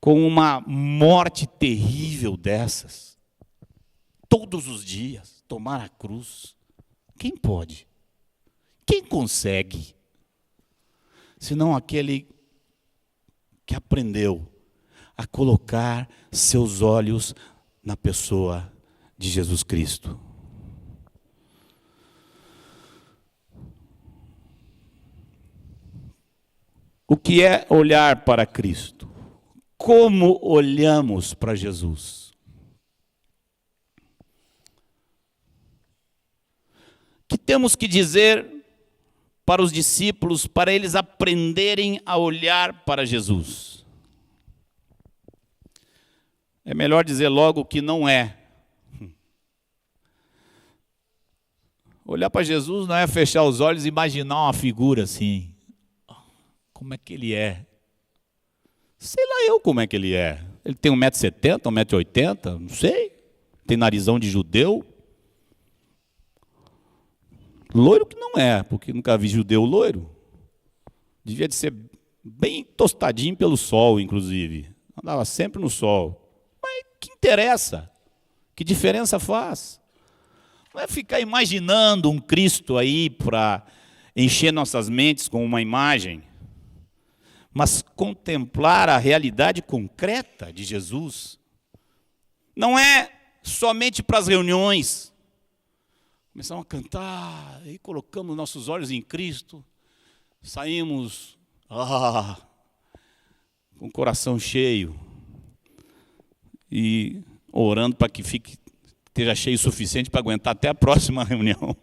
Com uma morte terrível dessas? Todos os dias, tomar a cruz. Quem pode? Quem consegue? Senão aquele que aprendeu a colocar seus olhos na pessoa de Jesus Cristo. O que é olhar para Cristo? Como olhamos para Jesus? O que temos que dizer para os discípulos, para eles aprenderem a olhar para Jesus? É melhor dizer logo o que não é. Olhar para Jesus não é fechar os olhos e imaginar uma figura assim. Como é que ele é? Sei lá eu como é que ele é. Ele tem 1,70 m, 1,80 m, não sei. Tem narizão de judeu. Loiro que não é, porque nunca vi judeu loiro. Devia de ser bem tostadinho pelo sol, inclusive. Andava sempre no sol. Mas que interessa? Que diferença faz? Não é ficar imaginando um Cristo aí para encher nossas mentes com uma imagem, mas contemplar a realidade concreta de Jesus. Não é somente para as reuniões. Começamos a cantar e colocamos nossos olhos em Cristo, saímos com o coração cheio e orando para que esteja cheio o suficiente para aguentar até a próxima reunião.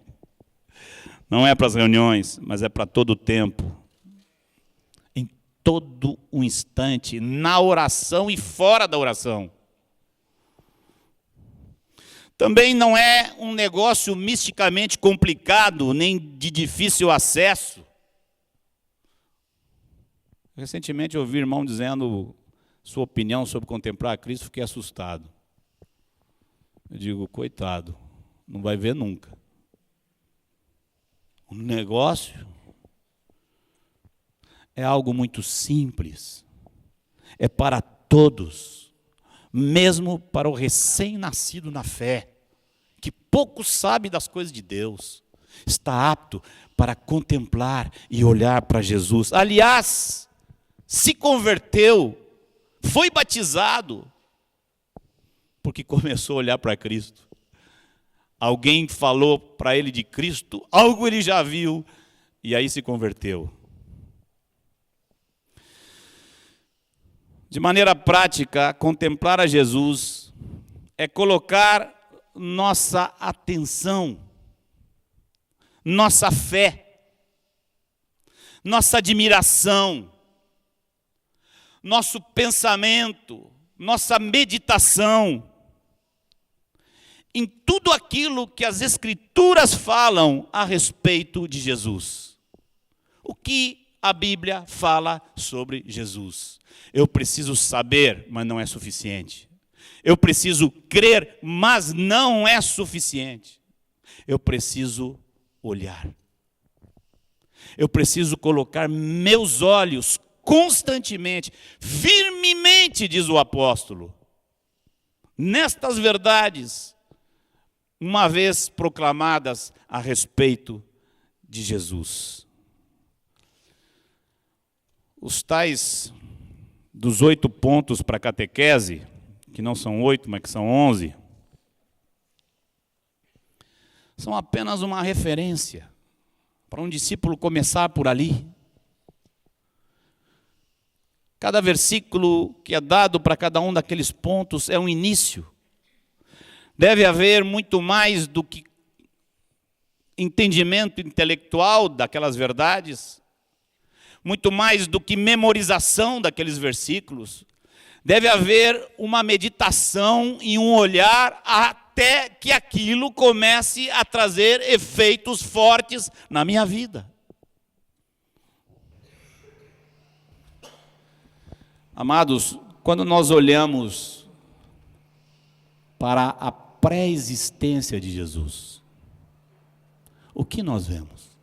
Não é para as reuniões, mas é para todo o tempo. Em todo o instante, na oração e fora da oração. Também não é um negócio misticamente complicado, nem de difícil acesso. Recentemente eu ouvi irmão dizendo sua opinião sobre contemplar a Cristo, fiquei assustado. Eu digo, coitado, não vai ver nunca. O negócio é algo muito simples. É para todos, mesmo para o recém-nascido na fé, que pouco sabe das coisas de Deus. Está apto para contemplar e olhar para Jesus. Aliás, se converteu, foi batizado, porque começou a olhar para Cristo. Alguém falou para ele de Cristo, algo ele já viu, e aí se converteu. De maneira prática, contemplar a Jesus é colocar nossa atenção, nossa fé, nossa admiração, nosso pensamento, nossa meditação em tudo aquilo que as Escrituras falam a respeito de Jesus. O que a Bíblia fala sobre Jesus? Eu preciso saber, mas não é suficiente. Eu preciso crer, mas não é suficiente. Eu preciso olhar. Eu preciso colocar meus olhos constantemente, firmemente, diz o apóstolo, nestas verdades, uma vez proclamadas a respeito de Jesus. Os tais dos 8 pontos para a catequese, que não são 8, mas que são 11, são apenas uma referência para um discípulo começar por ali. Cada versículo que é dado para cada um daqueles pontos é um início. Deve haver muito mais do que entendimento intelectual daquelas verdades, muito mais do que memorização daqueles versículos. Deve haver uma meditação e um olhar até que aquilo comece a trazer efeitos fortes na minha vida. Amados, quando nós olhamos para a pré-existência de Jesus, o que nós vemos?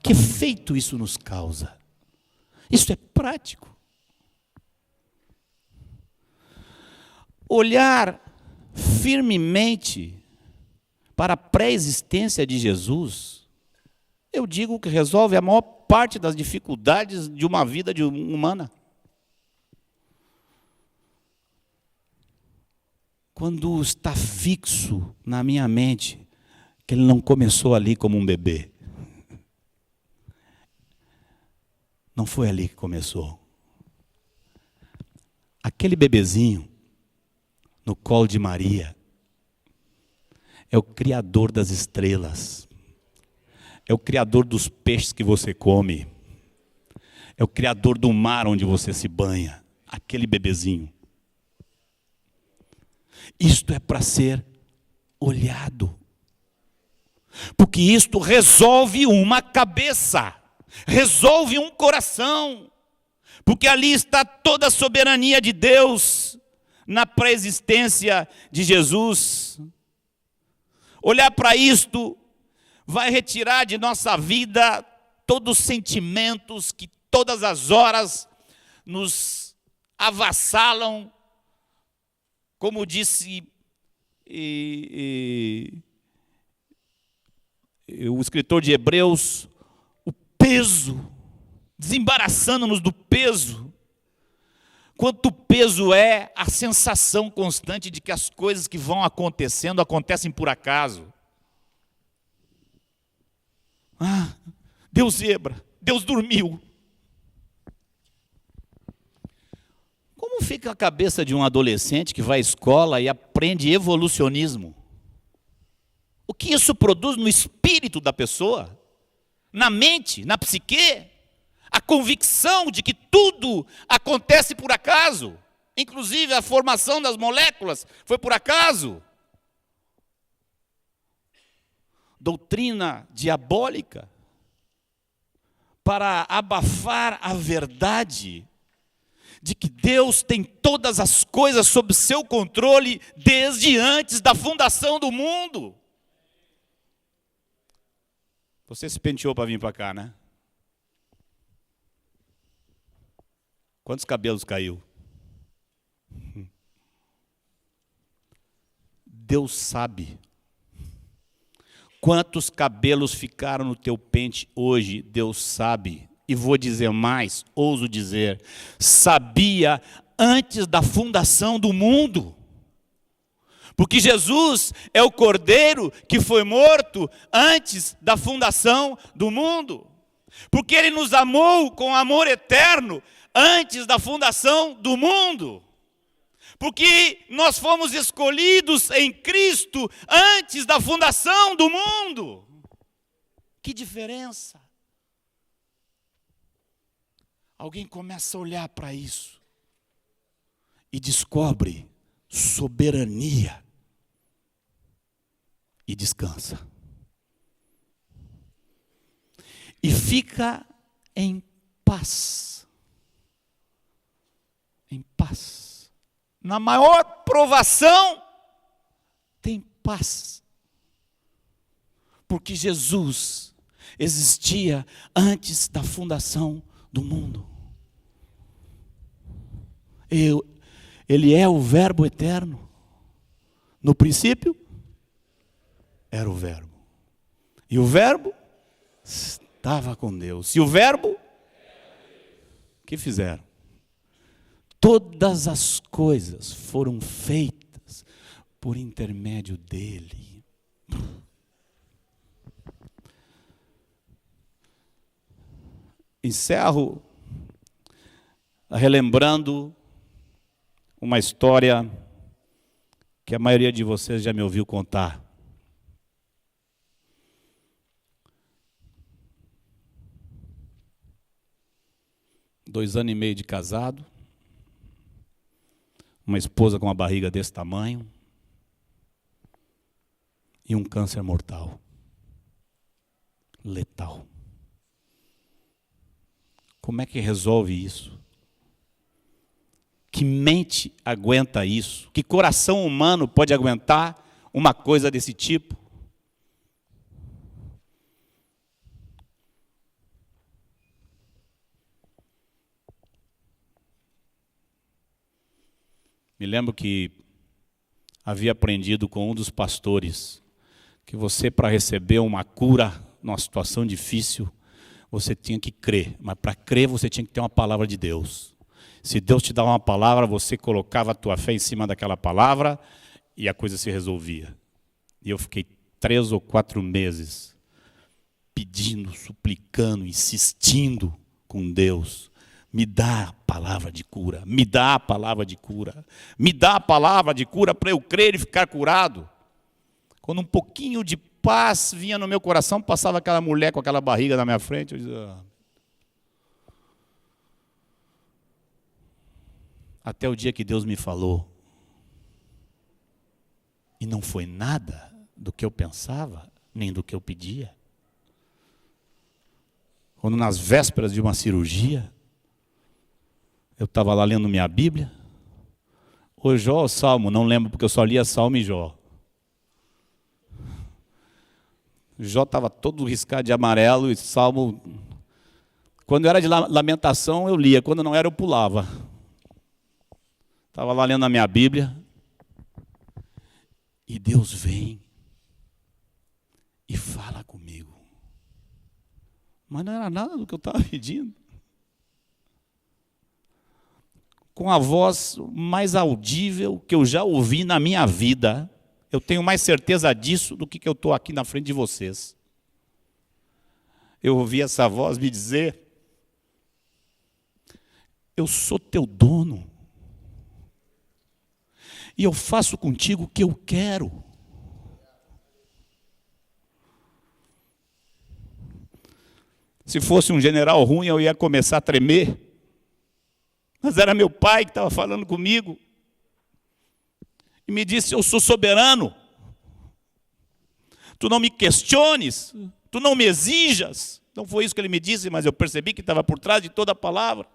Que efeito isso nos causa? Isso é prático. Olhar firmemente para a pré-existência de Jesus, eu digo que resolve a maior parte das dificuldades de uma vida humana. Quando está fixo na minha mente que ele não começou ali como um bebê. Não foi ali que começou. Aquele bebezinho no colo de Maria é o Criador das estrelas. É o Criador dos peixes que você come. É o Criador do mar onde você se banha. Aquele bebezinho. Isto é para ser olhado. Porque isto resolve uma cabeça. Resolve um coração. Porque ali está toda a soberania de Deus na pré-existência de Jesus. Olhar para isto vai retirar de nossa vida todos os sentimentos que todas as horas nos avassalam. Como disse o escritor de Hebreus, o peso, desembaraçando-nos do peso. Quanto peso é a sensação constante de que as coisas que vão acontecendo, acontecem por acaso. Deu zebra, Deus dormiu. Como fica a cabeça de um adolescente que vai à escola e aprende evolucionismo? O que isso produz no espírito da pessoa? Na mente, na psique? A convicção de que tudo acontece por acaso. Inclusive a formação das moléculas foi por acaso. Doutrina diabólica para abafar a verdade de que Deus tem todas as coisas sob seu controle desde antes da fundação do mundo. Você se penteou para vir para cá, né? Quantos cabelos caiu? Deus sabe. Quantos cabelos ficaram no teu pente hoje? Deus sabe. E vou dizer mais, ouso dizer, sabia antes da fundação do mundo. Porque Jesus é o Cordeiro que foi morto antes da fundação do mundo. Porque Ele nos amou com amor eterno antes da fundação do mundo. Porque nós fomos escolhidos em Cristo antes da fundação do mundo. Que diferença! Alguém começa a olhar para isso e descobre soberania e descansa. E fica em paz. Em paz. Na maior provação, tem paz. Porque Jesus existia antes da fundação do mundo. Ele é o Verbo eterno. No princípio, era o Verbo. E o Verbo estava com Deus. E o Verbo, o que fizeram? Todas as coisas foram feitas por intermédio dele. Encerro relembrando uma história que a maioria de vocês já me ouviu contar. Dois anos e meio de casado, uma esposa com uma barriga desse tamanho e um câncer mortal, letal. Como é que resolve isso? Que mente aguenta isso? Que coração humano pode aguentar uma coisa desse tipo? Me lembro que havia aprendido com um dos pastores que você, para receber uma cura numa situação difícil, você tinha que crer. Mas para crer, você tinha que ter uma palavra de Deus. Se Deus te dava uma palavra, você colocava a tua fé em cima daquela palavra e a coisa se resolvia. E eu fiquei 3 ou 4 meses pedindo, suplicando, insistindo com Deus. Me dá a palavra de cura, me dá a palavra de cura, me dá a palavra de cura para eu crer e ficar curado. Quando um pouquinho de paz vinha no meu coração, passava aquela mulher com aquela barriga na minha frente, eu dizia, até o dia que Deus me falou, e não foi nada do que eu pensava, nem do que eu pedia. Quando nas vésperas de uma cirurgia, eu estava lá lendo minha Bíblia, ou Jó ou Salmo, não lembro, porque eu só lia Salmo e Jó. Jó estava todo riscado de amarelo, e Salmo, quando era de lamentação eu lia, quando não era eu pulava. Estava lá lendo a minha Bíblia, e Deus vem e fala comigo. Mas não era nada do que eu estava pedindo. Com a voz mais audível que eu já ouvi na minha vida, eu tenho mais certeza disso do que eu estou aqui na frente de vocês. Eu ouvi essa voz me dizer, eu sou teu dono, e eu faço contigo o que eu quero. Se fosse um general ruim, eu ia começar a tremer. Mas era meu pai que estava falando comigo. E me disse, eu sou soberano. Tu não me questiones, tu não me exijas. Não foi isso que ele me disse, mas eu percebi que estava por trás de toda a palavra.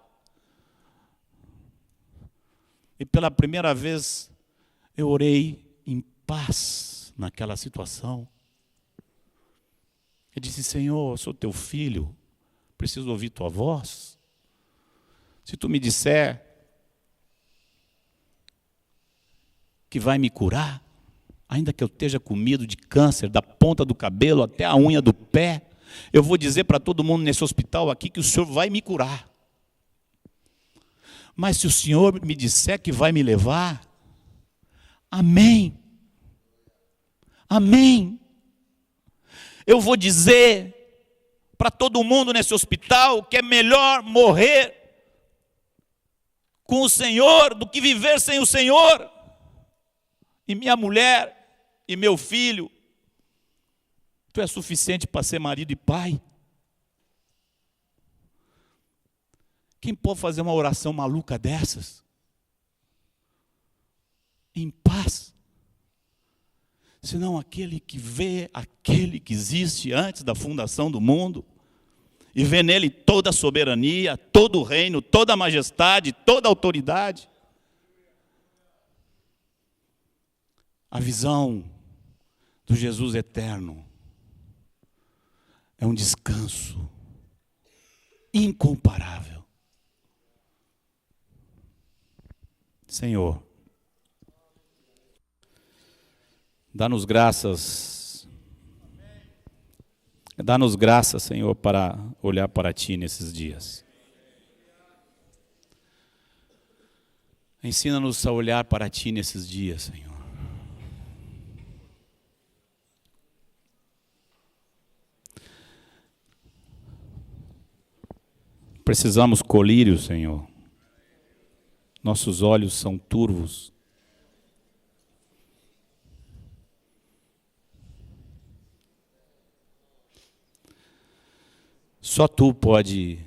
E pela primeira vez, eu orei em paz naquela situação. Eu disse, Senhor, eu sou teu filho, preciso ouvir tua voz. Se tu me disser que vai me curar, ainda que eu esteja comido de câncer, da ponta do cabelo até a unha do pé, eu vou dizer para todo mundo nesse hospital aqui que o Senhor vai me curar. Mas se o Senhor me disser que vai me levar, amém. Amém. Eu vou dizer para todo mundo nesse hospital que é melhor morrer com o Senhor do que viver sem o Senhor. E minha mulher e meu filho, tu é suficiente para ser marido e pai? Quem pode fazer uma oração maluca dessas? Em paz. Senão aquele que vê, aquele que existe antes da fundação do mundo, e vê nele toda a soberania, todo o reino, toda a majestade, toda a autoridade. A visão do Jesus eterno é um descanso incomparável. Senhor, dá-nos graças, Senhor, para olhar para Ti nesses dias. Ensina-nos a olhar para Ti nesses dias, Senhor. Precisamos colírio, Senhor. Nossos olhos são turvos. Só Tu pode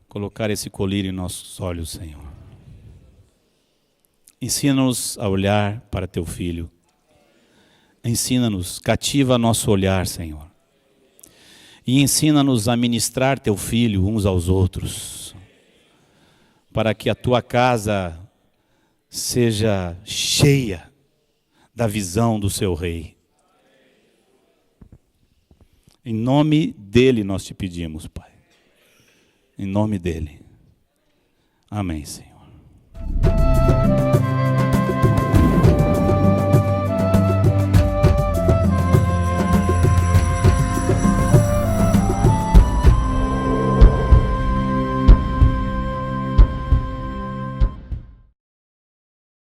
colocar esse colírio em nossos olhos, Senhor. Ensina-nos a olhar para Teu Filho. Ensina-nos, cativa nosso olhar, Senhor. E ensina-nos a ministrar Teu Filho uns aos outros, para que a Tua casa seja cheia da visão do Seu Rei. Em nome dEle nós Te pedimos, Pai. Em nome dEle. Amém, Senhor.